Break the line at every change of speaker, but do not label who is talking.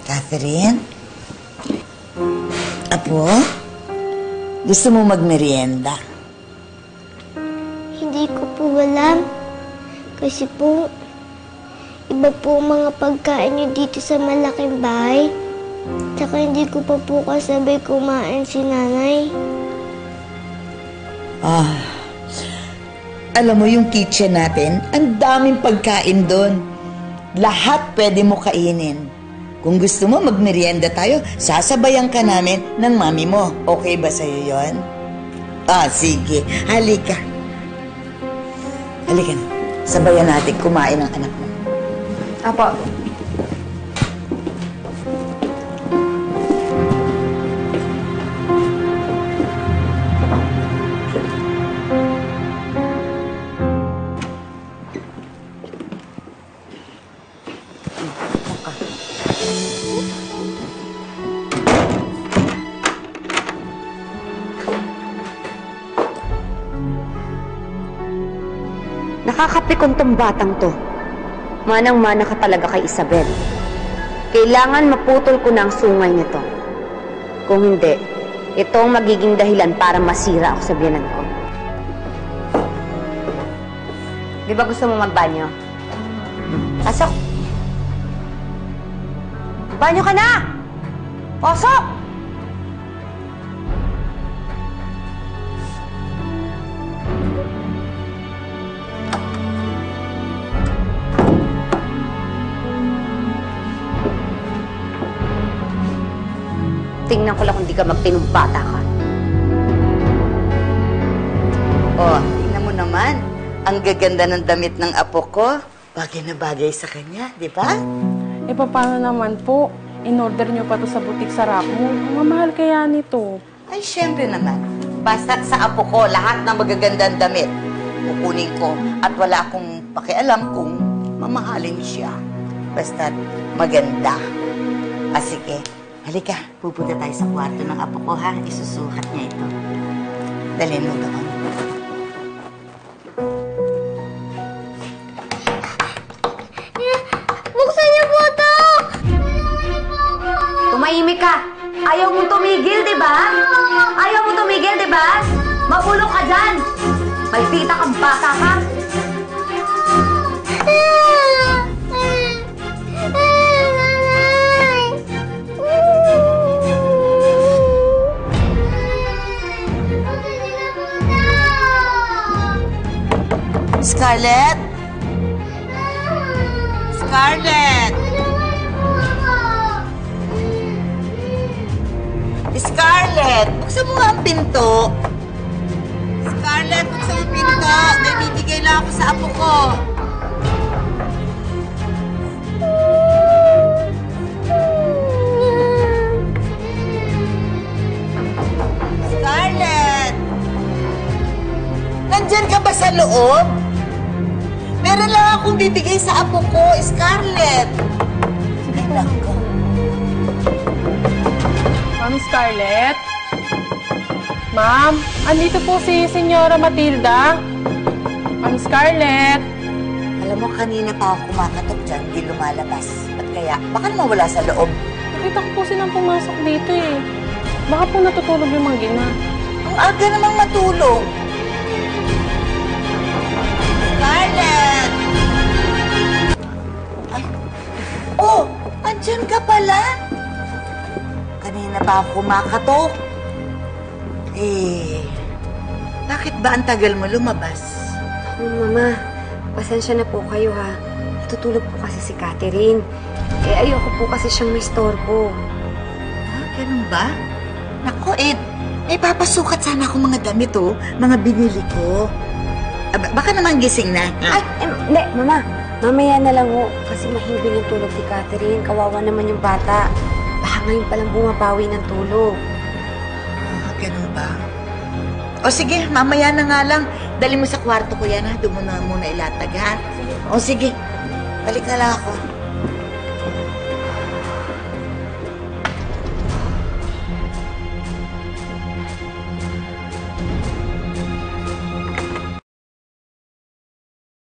Catherine? Apo? Gusto mo magmerienda?
Hindi ko po alam. Kasi po, iba po mga pagkain niyo dito sa malaking bahay. Tsaka hindi ko pa po kasabay kumain si nanay.
Alam mo yung kitchen natin, ang daming pagkain doon. Lahat pwede mo kainin. Kung gusto mo, magmerienda tayo. Sasabayan ka namin ng mami mo. Okay ba sa'yo yon? Sige. Halika. Halika na. Sabayan natin kumain ang anak mo.
Apo. Nakakapikon tong batang to. Manang-mana ka talaga kay Isabel. Kailangan maputol ko na ang sungay nito. Kung hindi, ito ang magiging dahilan para masira ako sa biyanan ko. Di ba gusto mo magbanyo? Pasok! Banyo ka na! Pasok! Tingnan ko lang kung di ka magtinumbata ka.
Tingnan mo naman. Ang gaganda ng damit ng apo ko. Bagay na bagay sa kanya, di ba?
Paano naman po? In-order niyo pa to sa butik sa Rapmo. Ang mamahal kaya nito.
Ay, syempre naman. Basta't sa apo ko, lahat ng magagandang damit, kukunin ko at wala akong pakialam kung mamahalin siya. Basta't maganda. Sige. Halika, pupunta tayo sa kwarto ng apo ko, ha? Isusukat niya ito. Dalhin mo doon.
Buksan niyo po ito!
Tumahimik ka! Ayaw mong tumigil, di ba? Ayaw mong tumigil, di ba? Mabulok ka dyan! Maldita kang bata ka!
Scarlett? Scarlett? Scarlett, buksan mo nga ang pinto. Scarlett, buksan mo ang pinto. May bibigay lang ako sa apo ko. Scarlett! Nandyan ka ba sa loob? Meron lang akong bibigay sa apo ko, Scarlett. Sige lang ko.
Ma'am Scarlett? Ma'am, andito po si Senyora Matilda. Ma'am Scarlett?
Alam mo, kanina pa ako kumakatok dyan, hindi lumalabas. Ba't kaya? Baka naman wala sa loob.
Nakita ko po silang pumasok dito eh. Baka po natutulog yung mga gina.
Ang aga namang matulog. Scarlett! Ay! Andyan ka pala? Kanina pa ako kumakatok. Bakit ba ang tagal mo lumabas?
Mama, pasensya na po kayo ha. Natutulog po kasi si Catherine. Ayoko po kasi siyang may storbo.
Ganun ba? Naku, may papasukat sana akong mga damit, mga binili ko. Baka naman gising na.
Hindi, Mama. Mamaya na lang kasi mahimbing yung tulog ni Catherine. Kawawa naman yung bata. Baka ngayon palang bumabawi ng tulog.
Ganun ba? Sige, mamaya na nga lang. Dali mo sa kwarto ko yan, ha? Doon mo na muna ilatag, ha? Sige. Sige. Balik na lang ako.